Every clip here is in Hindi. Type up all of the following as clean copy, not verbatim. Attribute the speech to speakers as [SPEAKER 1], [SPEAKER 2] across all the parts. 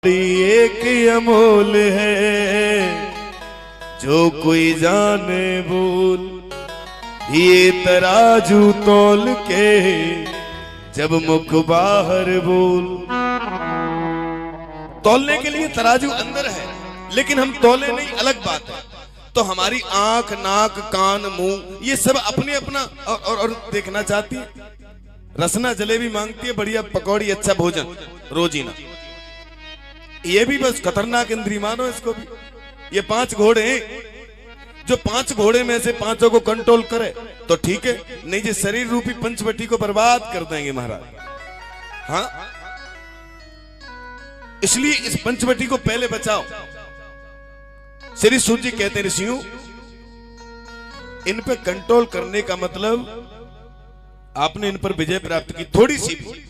[SPEAKER 1] बाड़ी एक अमोल है, जो कोई जाने बोल। ये तराजू तोल के जब मुख बाहर बोल। तोलने के लिए तराजू अंदर है, लेकिन हम तोले नहीं, अलग बात है। तो हमारी आंख, नाक, कान, मुंह ये सब अपने अपना और देखना चाहती है। रसना जलेबी मांगती है, बढ़िया पकौड़ी, अच्छा भोजन रोजीना। ये भी बस खतरनाक इंद्री मानो इसको भी। ये 5 घोड़े हैं, जो 5 घोड़े में से 5 को कंट्रोल करे तो ठीक है, नहीं जो शरीर रूपी पंचवटी को बर्बाद कर देंगे महाराज। हाँ, इसलिए इस पंचवटी को पहले बचाओ। श्री सूत जी कहते हैं, ऋषियों इन पे कंट्रोल करने का मतलब आपने इन पर विजय प्राप्त की थोड़ी सी भी,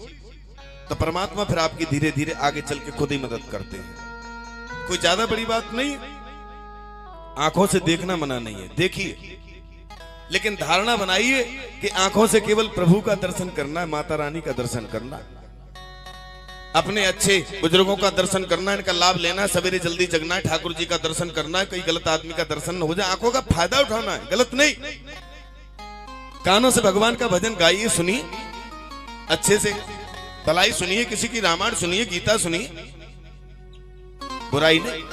[SPEAKER 1] तो परमात्मा फिर आपकी धीरे धीरे आगे चल के खुद ही मदद करते हैं। कोई ज्यादा बड़ी बात नहीं है। आंखों से देखना मना नहीं है, देखिए, लेकिन धारणा बनाइए कि आंखों से केवल प्रभु का दर्शन करना है, माता रानी का दर्शन करना, अपने अच्छे बुजुर्गों का दर्शन करना, इनका लाभ लेना है, सवेरे जल्दी जगना है, ठाकुर जी का दर्शन करना है, कोई गलत आदमी का दर्शन न हो जाए, आंखों का फायदा उठाना है, गलत नहीं। कानों से भगवान का भजन गाइए, सुनिए, अच्छे से भलाई सुनिए, किसी की रामायण सुनिए, गीता सुनिए, बुराई नहीं।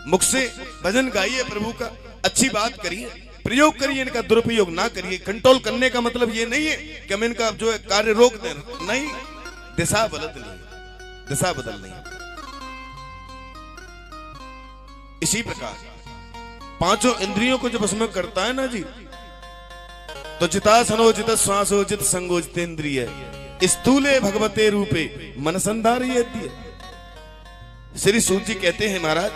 [SPEAKER 1] मुख से भजन गाइए प्रभु का, अच्छी बात करिए, प्रयोग करिए, इनका दुरुपयोग ना करिए। कंट्रोल करने का मतलब ये नहीं है कि हम इनका जो है कार्य रोक दें, नहीं, दिशा बदलनी, दिशा बदलनी। इसी प्रकार 5 इंद्रियों को जब उसमें करता है ना जी, तो चितासनोजित श्वासोजित संगोजित इंद्रिय स्थूले भगवते रूपे मन संधारिये। श्री सूत जी कहते हैं, महाराज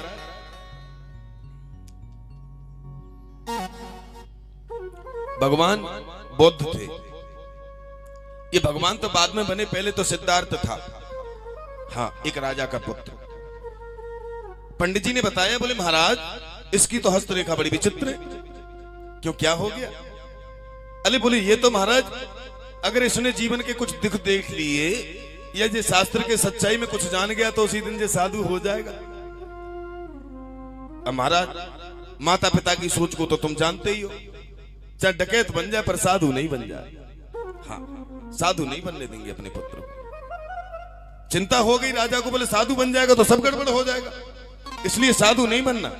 [SPEAKER 1] भगवान बौद्ध थे। ये भगवान तो बाद में बने, पहले तो सिद्धार्थ था, हाँ, एक राजा का पुत्र। पंडित जी ने बताया, बोले महाराज इसकी तो हस्तरेखा बड़ी विचित्र है। क्यों, क्या हो गया? अरे बोले ये तो महाराज अगर इसने जीवन के कुछ दुख देख लिए या ये शास्त्र के सच्चाई में कुछ जान गया तो उसी दिन ये साधु हो जाएगा। अब महाराज माता पिता की सोच को तो तुम जानते ही हो, चाहे डकैत बन जाए पर साधु नहीं बन जाए। हाँ, साधु नहीं बनने देंगे अपने पुत्र को। चिंता हो गई राजा को, बोले साधु बन जाएगा तो सब गड़बड़ हो जाएगा, इसलिए साधु नहीं बनना।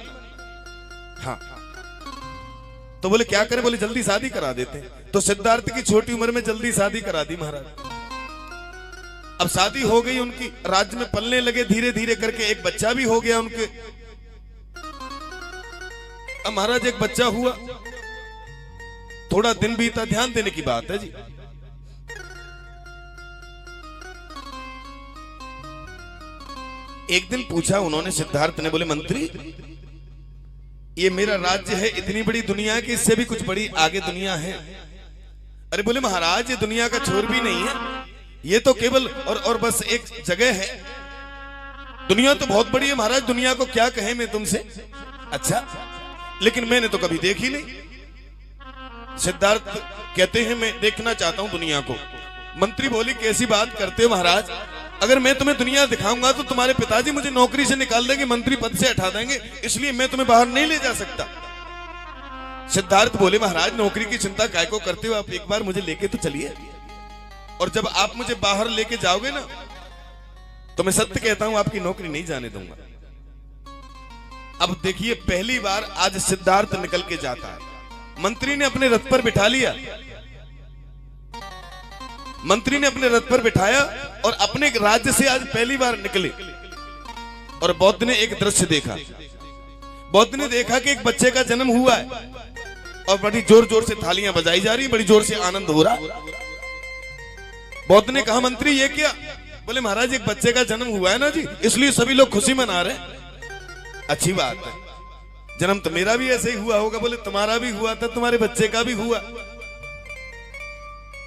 [SPEAKER 1] हाँ, तो बोले क्या करें? बोले जल्दी शादी करा देते। तो सिद्धार्थ की छोटी उम्र में जल्दी शादी करा दी महाराज। अब शादी हो गई उनकी, राज्य में पलने लगे धीरे धीरे करके, एक बच्चा भी हो गया उनके। अब महाराज एक बच्चा हुआ, थोड़ा दिन बीता, ध्यान देने की बात है जी। एक दिन पूछा उन्होंने, सिद्धार्थ ने, बोले मंत्री ये मेरा राज्य है, इतनी बड़ी दुनिया की, इससे भी कुछ बड़ी आगे दुनिया है। अरे बोले महाराज ये दुनिया का छोर भी नहीं है, ये तो केवल और बस एक जगह है। दुनिया तो बहुत बड़ी है महाराज, दुनिया को क्या कहें मैं तुमसे। अच्छा, लेकिन मैंने तो कभी देखी नहीं। सिद्धार्थ कहते हैं मैं देखना चाहता हूं दुनिया को। मंत्री बोली कैसी बात करते हो महाराज, अगर मैं तुम्हें दुनिया दिखाऊंगा तो तुम्हारे पिताजी मुझे नौकरी से निकाल देंगे, मंत्री पद से हटा देंगे, इसलिए मैं तुम्हें बाहर नहीं ले जा सकता। सिद्धार्थ बोले महाराज नौकरी की चिंता काय को करते हो, आप एक बार मुझे लेके तो चलिए, और जब आप मुझे बाहर लेके जाओगे ना तो मैं सत्य कहता हूं आपकी नौकरी नहीं जाने दूंगा। अब देखिए पहली बार आज सिद्धार्थ निकल के जाता है। मंत्री ने अपने रथ पर बिठा लिया, मंत्री ने अपने रथ पर बिठाया और अपने राज्य से आज पहली बार निकले। और बौद्ध ने एक दृश्य देखा। बौद्ध ने देखा कि एक बच्चे का जन्म हुआ है और बड़ी जोर जोर से थालियां बजाई जा रही, बड़ी जोर से आनंद हो रहा। बौद्ध ने कहा मंत्री ये क्या? बोले महाराज एक बच्चे का जन्म हुआ है ना जी, इसलिए सभी लोग खुशी मना रहे हैं। अच्छी बात है, जन्म तो मेरा भी ऐसे ही हुआ होगा। बोले तुम्हारा भी हुआ था, तुम्हारे बच्चे का भी हुआ।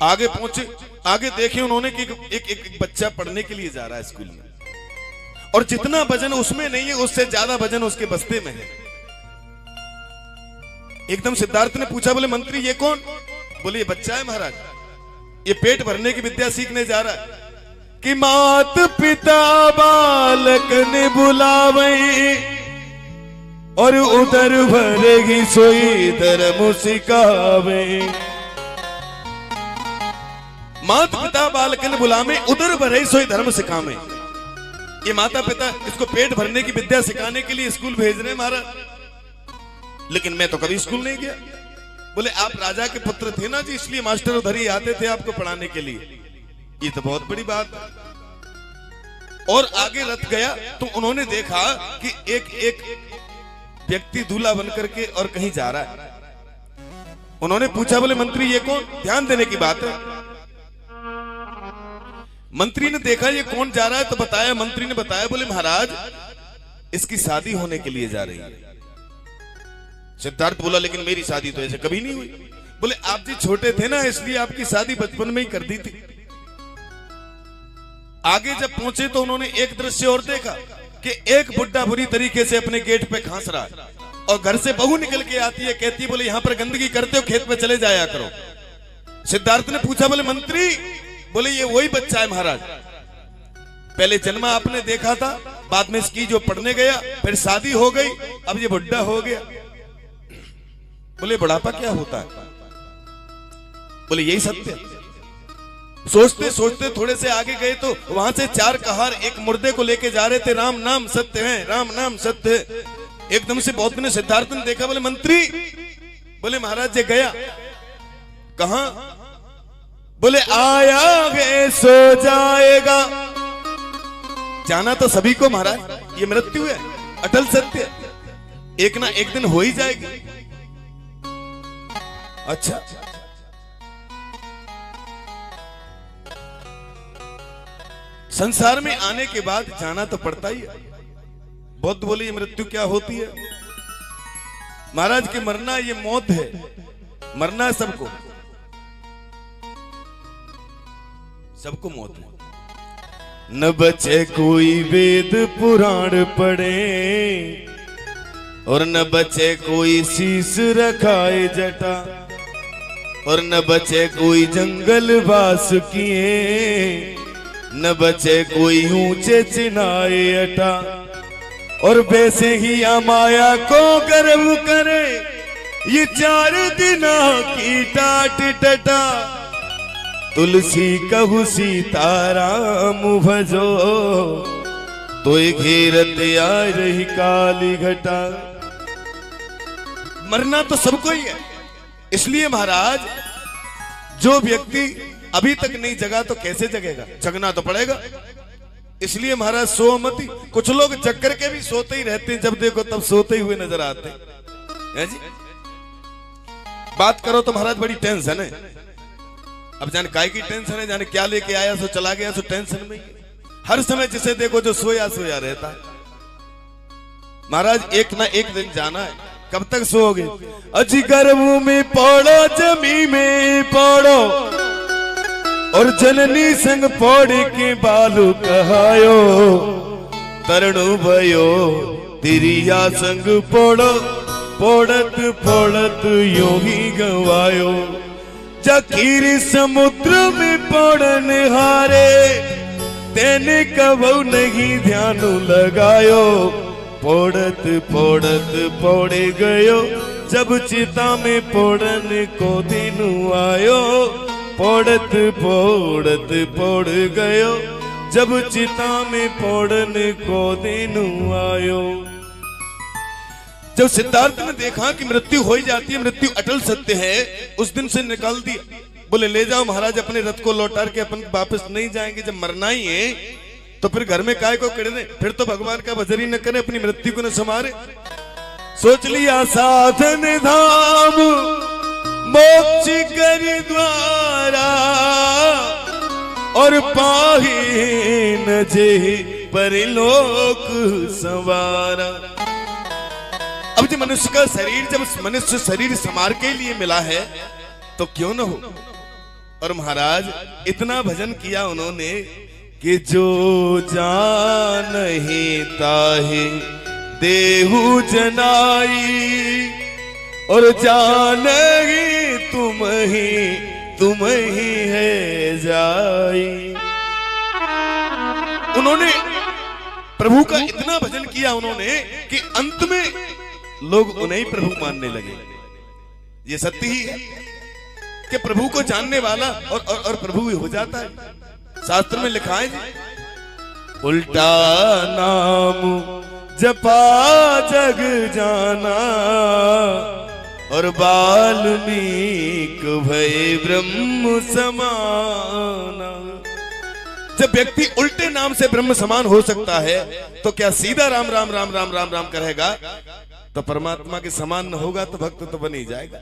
[SPEAKER 1] आगे पहुंचे, आगे देखे उन्होंने कि एक बच्चा पढ़ने के लिए जा रहा है स्कूल में, और जितना वजन उसमें नहीं है उससे ज्यादा वजन उसके बस्ते में है। एकदम सिद्धार्थ ने पूछा, बोले मंत्री ये कौन? बोले ये बच्चा है महाराज, ये पेट भरने की विद्या सीखने जा रहा है। कि मात पिता बालक ने बुलावे और उधर भरेगी सोई धर्म सिखावे। मात पिता बालक ने बुलावे उधर भरे सोई धर्म सिखावे। ये माता पिता इसको पेट भरने की विद्या सिखाने के लिए स्कूल भेज रहे हैं महाराज, लेकिन मैं तो कभी स्कूल नहीं गया। बोले आप राजा के पुत्र थे ना जी, इसलिए मास्टर उधर ही आते थे आपको पढ़ाने के लिए। ये तो बहुत बड़ी बात है। और आगे रथ गया तो उन्होंने देखा कि एक एक व्यक्ति दूल्हा बनकर के और कहीं जा रहा है। उन्होंने पूछा, बोले मंत्री ये कौन? ध्यान देने की बात है। मंत्री ने देखा ये कौन जा रहा है तो बताया, मंत्री ने बताया, बोले महाराज इसकी शादी होने के लिए जा रही है। सिद्धार्थ बोला लेकिन मेरी शादी तो ऐसे कभी नहीं हुई। बोले आप जी छोटे थे ना इसलिए आपकी शादी बचपन में ही कर दी थी। आगे जब पहुंचे तो उन्होंने एक दृश्य और देखा कि एक बुड्ढा बुरी तरीके से अपने गेट पे खांस रहा है और घर से बहू निकल के आती है, कहती है बोले यहां पर गंदगी करते हो, खेत पे चले जाया करो। सिद्धार्थ ने पूछा, बोले मंत्री, बोले ये वही बच्चा है महाराज, पहले जन्मा आपने देखा था, बाद में इसकी जो पढ़ने गया, फिर शादी हो गई, अब ये बुड्ढा हो गया। बोले बुढ़ापा क्या होता है? बोले यही सत्य है। सोचते सोचते थोड़े से आगे गए तो वहां से चार कहार एक मुर्दे को लेके जा रहे थे, राम नाम सत्य है, राम नाम सत्य है। एकदम से बहुत ने सिद्धार्थ ने देखा, बोले मंत्री, बोले महाराज ये गया कहां? बोले आया है सो जाएगा। जाना तो सभी को महाराज, ये मृत्यु है, अटल सत्य, एक ना एक दिन हो ही जाएगी। अच्छा संसार में आने के बाद जाना तो पड़ता ही है। बुद्ध बोले ये मृत्यु क्या होती है? महाराज के मरना ये मौत है, मरना है सबको, सबको मौत है। न बचे कोई वेद पुराण पढ़े और न बचे कोई शीश रखाए जटा और न बचे कोई जंगल वास किए, न बचे कोई ऊंचे चिनाए अटा। और वैसे ही माया को गर्व करे ये 4 दिना की टाट टटा। तुलसी कहु सीताराम भजो तो घेरत आ रही काली घटा। मरना तो सबको ही है, इसलिए महाराज जो व्यक्ति अभी तक नहीं जगा तो कैसे जगेगा? जगना तो पड़ेगा। इसलिए महाराज सो मती। कुछ लोग जग करके भी सोते ही रहते हैं, जब देखो तब सोते हुए नजर आते हैं जी। बात करो तो महाराज बड़ी टेंशन है। अब जाने काय की टेंशन है, जाने क्या लेके आया सो चला गया सो टेंशन में। हर समय जिसे देखो जो सोया सोया रहता है। महाराज एक ना एक दिन जाना है, कब तक सोओगे? अजी गर्भों में पड़ो, जमी में पड़ो और जननी संग पौड़े के बालू कहायो। तरणु भयो तिरिया संग पड़ो, पौड़त पौड़त यूं ही गवायो। जकीर समुद्र में पौड़न हारे, तेने कबू नहीं ध्यान लगायो। पौड़त पौड़त पौड़े गयो, जब चिता में पौड़न को दिन आयो। पौड़त पौड़त पौड़ गयो, जब चिता में पौड़न को दिन आयो। जब सिद्धार्थ ने देखा कि मृत्यु हो ही जाती है, मृत्यु अटल सत्य है, उस दिन से निकाल दिया। बोले ले जाओ महाराज अपने रथ को लौटार के, अपन वापस नहीं जाएंगे। जब मरना ही है तो फिर घर में काय को करने, फिर तो भगवान का भजन ही न करे, अपनी मृत्यु को न संवारे। सोच लिया साधन धाम मोक्ष कर द्वारा और पाही न जे परलोक संवारा। अब जो मनुष्य का शरीर, जब मनुष्य शरीर संवार के लिए मिला है तो क्यों न हो। और महाराज इतना भजन किया उन्होंने कि जो जानहि ताहि देहु जनाई और जानहि तुम ही है जाई। उन्होंने प्रभु का इतना भजन किया उन्होंने कि अंत में लोग उन्हें ही प्रभु मानने लगे। ये सत्य ही है कि प्रभु को जानने वाला और प्रभु भी हो जाता है। शास्त्र में लिखा है उल्टा नाम जपा जग जाना और वाल्मीक भय ब्रह्म समाना। जब व्यक्ति उल्टे नाम से ब्रह्म समान हो सकता है तो क्या सीधा राम राम राम राम राम राम करेगा तो परमात्मा के समान न होगा तो भक्त तो बन ही जाएगा।